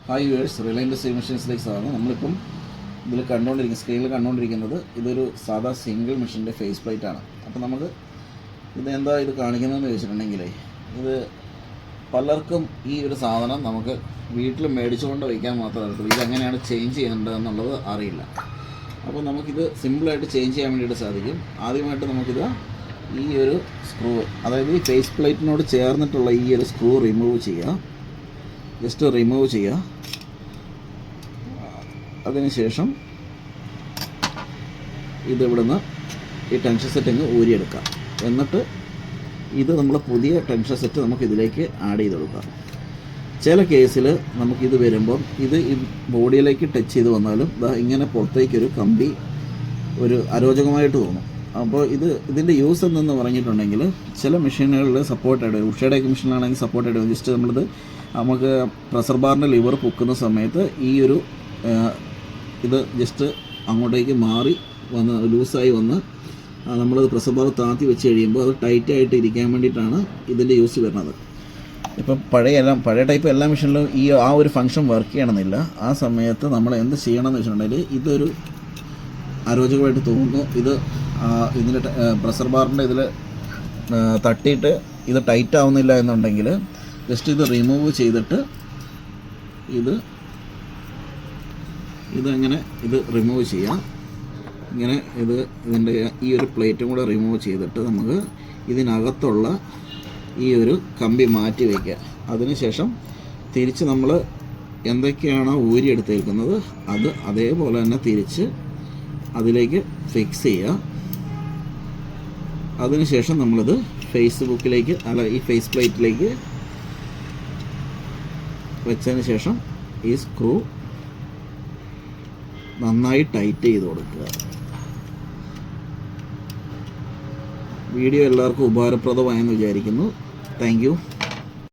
Hi viewers, Reliance see മെഷീൻസിലേക്കാണ് നമ്മളിപ്പം ഇതിൽ സ്ക്രീനിൽ കണ്ടുകൊണ്ടിരിക്കുന്നത്. ഇതൊരു സാധാ സിംഗിൾ മെഷീൻ്റെ ഫേസ് പ്ലേറ്റ് ആണ്. അപ്പോൾ നമുക്ക് ഇത് കാണിക്കുന്നതെന്ന് ചോദിച്ചിട്ടുണ്ടെങ്കിൽ, ഇത് പലർക്കും ഈ ഒരു സാധനം നമുക്ക് വീട്ടിൽ മേടിച്ചുകൊണ്ട് വയ്ക്കാൻ മാത്രമേ അറിയത്തുള്ളൂ. ഇതെങ്ങനെയാണ് ചേഞ്ച് ചെയ്യേണ്ടതെന്നുള്ളത് അറിയില്ല. അപ്പോൾ നമുക്കിത് സിമ്പിളായിട്ട് ചേഞ്ച് ചെയ്യാൻ വേണ്ടിയിട്ട് സാധിക്കും. ആദ്യമായിട്ട് നമുക്കിത് ഈ ഒരു സ്ക്രൂ, അതായത് ഈ ഫേസ് പ്ലേറ്റിനോട് ചേർന്നിട്ടുള്ള ഈ ഒരു സ്ക്രൂ റിമൂവ് ചെയ്യുക. ജസ്റ്റ് റിമൂവ് ചെയ്യുക. അതിനുശേഷം ഇതിവിടുന്ന് ഈ ടെൻഷൻ സെറ്റ് ഊരിയെടുക്കാം. എന്നിട്ട് ഇത് നമ്മൾ പുതിയ ടെൻഷൻ സെറ്റ് നമുക്ക് ഇതിലേക്ക് ആഡ് ചെയ്ത് കൊടുക്കാം. ചില കേസിൽ നമുക്കിത് വരുമ്പം ഇത് ഈ ബോഡിയിലേക്ക് ടച്ച് ചെയ്ത് വന്നാലും ഇങ്ങനെ പുറത്തേക്കൊരു കമ്പി ഒരു അരോചകമായിട്ട് തോന്നും. അപ്പോൾ ഇതിൻ്റെ യൂസ് എന്തെന്ന് പറഞ്ഞിട്ടുണ്ടെങ്കിൽ, ചില മെഷീനുകളിൽ സപ്പോർട്ടഡ് വരും. ഉഷയുടെയൊക്കെ മെഷീനാണെങ്കിൽ സപ്പോർട്ടഡ് വരും. ജസ്റ്റ് നമുക്ക് പ്രഷർ ബാറിൻ്റെ ലിവർ പൊക്കുന്ന സമയത്ത് ഈ ഒരു ഇത് ജസ്റ്റ് അങ്ങോട്ടേക്ക് മാറി വന്ന് ലൂസായി വന്ന് നമ്മളത് പ്രഷർ ബാർ താത്തി വെച്ച് കഴിയുമ്പോൾ അത് ടൈറ്റായിട്ട് ഇരിക്കാൻ വേണ്ടിയിട്ടാണ് ഇതിൻ്റെ യൂസ് വരുന്നത്. ഇപ്പം പഴയ ടൈപ്പ് എല്ലാ മെഷീനിലും ആ ഒരു ഫംഗ്ഷൻ വർക്ക് ചെയ്യണമെന്നില്ല. ആ സമയത്ത് നമ്മൾ എന്ത് ചെയ്യണമെന്ന് വെച്ചിട്ടുണ്ടെങ്കിൽ, ഇതൊരു അരോചകമായിട്ട് തോന്നുന്നു. ഇതിൻ്റെ പ്രഷർ ബാറിൻ്റെ ഇതിൽ തട്ടിയിട്ട് ഇത് ടൈറ്റ് ആവുന്നില്ല എന്നുണ്ടെങ്കിൽ ജസ്റ്റ് ഇത് റിമൂവ് ചെയ്തിട്ട് ഇതങ്ങനെ റിമൂവ് ചെയ്യാം. ഇങ്ങനെ ഇതിൻ്റെ ഈ ഒരു പ്ലേറ്റും കൂടെ റിമൂവ് ചെയ്തിട്ട് നമുക്ക് ഇതിനകത്തുള്ള ഈ ഒരു കമ്പി മാറ്റി വയ്ക്കുക. അതിനുശേഷം തിരിച്ച് നമ്മൾ എന്തൊക്കെയാണോ ഊരിയെടുത്തേക്കുന്നത് അത് അതേപോലെ തന്നെ തിരിച്ച് അതിലേക്ക് ഫിക്സ് ചെയ്യുക. അതിനുശേഷം നമ്മളിത് ഈ ഫേസ് പ്ലേറ്റിലേക്ക് വെച്ചതിന് ശേഷം ഈ സ്ക്രൂ നന്നായി ടൈറ്റ് ചെയ്ത് കൊടുക്കുക. വീഡിയോ എല്ലാവർക്കും ഉപകാരപ്രദമായെന്ന് വിചാരിക്കുന്നു. Thank you.